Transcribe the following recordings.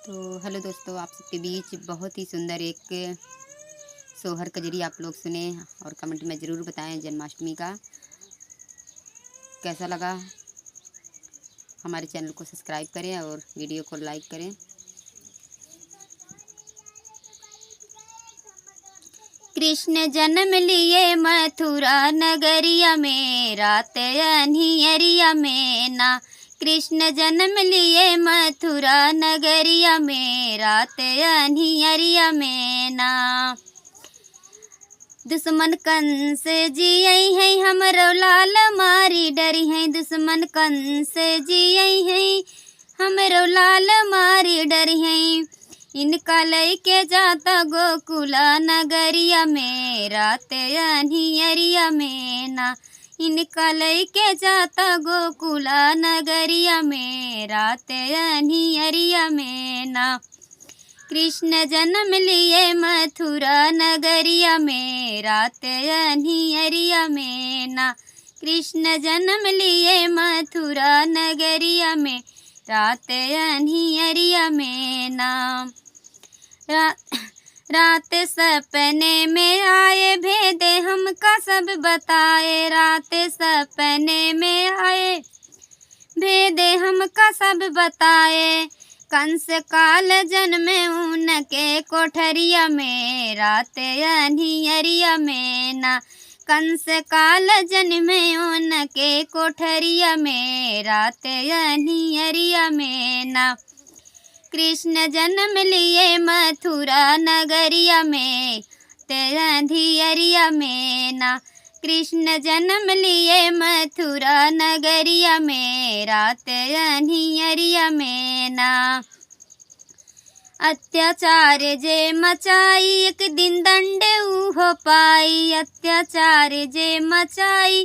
तो हेलो दोस्तों, आप सबके बीच बहुत ही सुंदर एक सोहर कजरी आप लोग सुने और कमेंट में ज़रूर बताएं जन्माष्टमी का कैसा लगा। हमारे चैनल को सब्सक्राइब करें और वीडियो को लाइक करें। कृष्ण जन्म लिए मथुरा नगरिया में, रात अन्हियरिया में ना। कृष्ण जन्म लिए मथुरा नगरिया में, रात अन्हियरिया में ना। दुश्मन कंस जियई है हमरो लाल मारी डरी है। दुश्मन कंस जियई है हमरो लाल मारी डरी है। इनका लैके जाता गोकुला नगरिया में, रात अन्हियरिया में ना। इनका लैके जाता गोकुला नगरिया में, रात अन्हियरिया में ना। कृष्ण जन्म लिए मथुरा नगरिया में, रात अन्हियरिया में ना। कृष्ण जन्म लिए मथुरा नगरिया में, रात अन्हियरिया में ना। रात सपने में आए भेदे हमका सब बताए। रात सपने में आए भेदे हमका सब बताए। कंस काल जन्मे उनके कोठरिया में, रात अन्हियरिया में ना। कंस काल जन्मे उनके कोठरिया में, रात अन्हियरिया में ना। कृष्ण जन्म लिए मथुरा नगरिया में, अन्हियरिया में ना। कृष्ण जन्म लिए मथुरा नगरिया में, रात अन्हियरिया में ना। अत्याचार जे मचाई एक दिन दंड उहो पाई। अत्याचार जे मचाई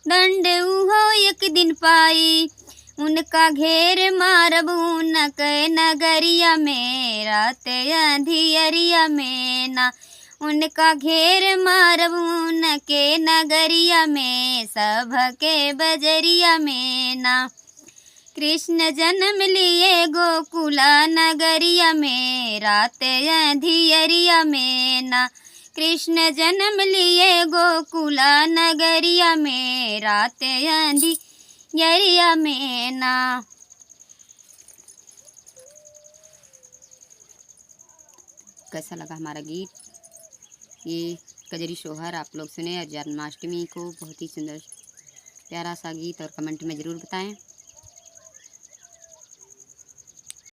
दंड उहो एक दिन पाई। उनका घेर मारब उनके नगरिया में, रात अन्हियरिया में ना। उनका घेर मारब उनके नगरिया में, सबके बजरिया में ना। कृष्ण जन्म लिए गोकुला नगरिया में, रात अन्हियरिया में ना। कृष्ण जन्म लिए गोकुला नगरिया में, रात अन्हियरिया में ना। कैसा लगा हमारा गीत? ये कजरी सोहर आप लोग सुने और जन्माष्टमी को बहुत ही सुंदर प्यारा सा गीत और कमेंट में ज़रूर बताएं।